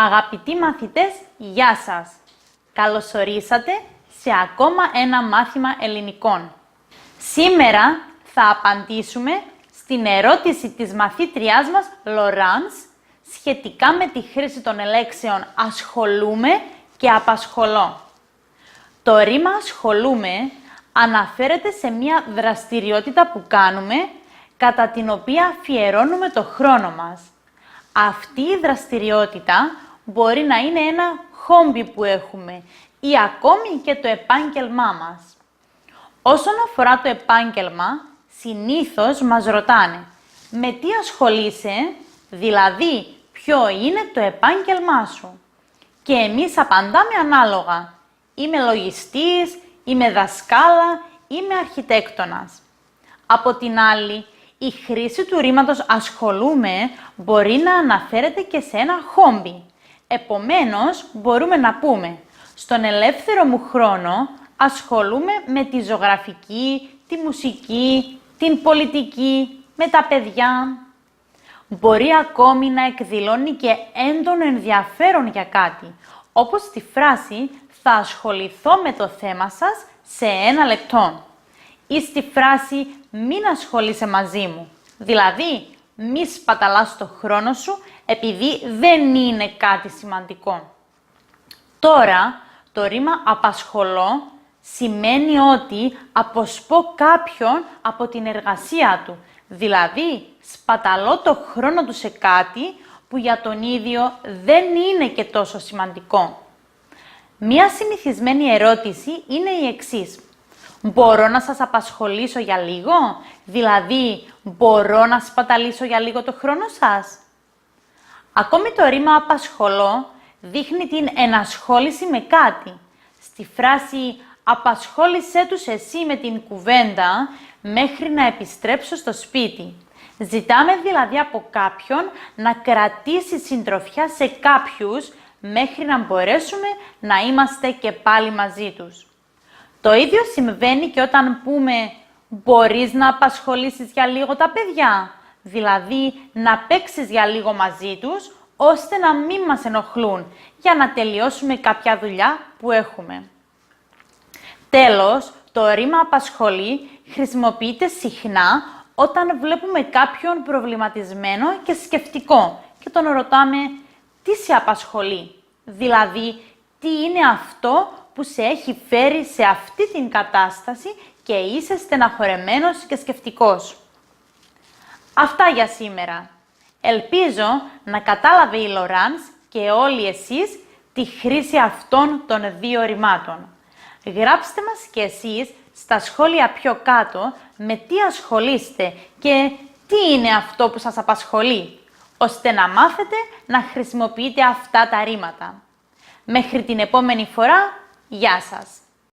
Αγαπητοί μαθητές, γεια σας! Καλωσορίσατε σε ακόμα ένα μάθημα ελληνικών. Σήμερα θα απαντήσουμε στην ερώτηση της μαθήτριάς μας, Λοράνς, σχετικά με τη χρήση των λέξεων ασχολούμαι και απασχολώ. Το ρήμα ασχολούμαι αναφέρεται σε μια δραστηριότητα που κάνουμε, κατά την οποία αφιερώνουμε το χρόνο μας. Αυτή η δραστηριότητα μπορεί να είναι ένα χόμπι που έχουμε ή ακόμη και το επάγγελμά μας. Όσον αφορά το επάγγελμα, συνήθως μας ρωτάνε «Με τι ασχολείσαι?» δηλαδή ποιο είναι το επάγγελμά σου. Και εμείς απαντάμε ανάλογα. Είμαι λογιστής, είμαι δασκάλα, είμαι αρχιτέκτονας. Από την άλλη, η χρήση του ρήματος ασχολούμαι μπορεί να αναφέρεται και σε ένα χόμπι. Επομένως, μπορούμε να πούμε «Στον ελεύθερο μου χρόνο ασχολούμαι με τη ζωγραφική, τη μουσική, την πολιτική, με τα παιδιά». Μπορεί ακόμη να εκδηλώνει και έντονο ενδιαφέρον για κάτι, όπως τη φράση «Θα ασχοληθώ με το θέμα σας σε 1 λεπτό» ή στη φράση «Μην ασχολείσαι μαζί μου», δηλαδή μη σπαταλάς το χρόνο σου επειδή δεν είναι κάτι σημαντικό. Τώρα, το ρήμα απασχολώ σημαίνει ότι αποσπώ κάποιον από την εργασία του, δηλαδή σπαταλώ το χρόνο του σε κάτι που για τον ίδιο δεν είναι και τόσο σημαντικό. Μία συνηθισμένη ερώτηση είναι η εξής. Μπορώ να σας απασχολήσω για λίγο? Δηλαδή, μπορώ να σπαταλήσω για λίγο το χρόνο σας? Ακόμη το ρήμα απασχολώ δείχνει την ενασχόληση με κάτι. Στη φράση «απασχόλησέ τους εσύ με την κουβέντα μέχρι να επιστρέψω στο σπίτι». Ζητάμε δηλαδή από κάποιον να κρατήσει συντροφιά σε κάποιους μέχρι να μπορέσουμε να είμαστε και πάλι μαζί τους. Το ίδιο συμβαίνει και όταν πούμε «μπορείς να απασχολήσεις για λίγο τα παιδιά», δηλαδή να παίξεις για λίγο μαζί τους, ώστε να μην μας ενοχλούν, για να τελειώσουμε κάποια δουλειά που έχουμε. Τέλος, το ρήμα απασχολεί χρησιμοποιείται συχνά όταν βλέπουμε κάποιον προβληματισμένο και σκεφτικό και τον ρωτάμε «τι σε απασχολεί?» δηλαδή «τι είναι αυτό που σε έχει φέρει σε αυτή την κατάσταση και είσαι στεναχωρεμένος και σκεφτικός». Αυτά για σήμερα. Ελπίζω να κατάλαβε η Λοράνς και όλοι εσείς τη χρήση αυτών των 2 ρημάτων. Γράψτε μας και εσείς στα σχόλια πιο κάτω με τι ασχολείστε και τι είναι αυτό που σας απασχολεί, ώστε να μάθετε να χρησιμοποιείτε αυτά τα ρήματα. Μέχρι την επόμενη φορά, γεια σας!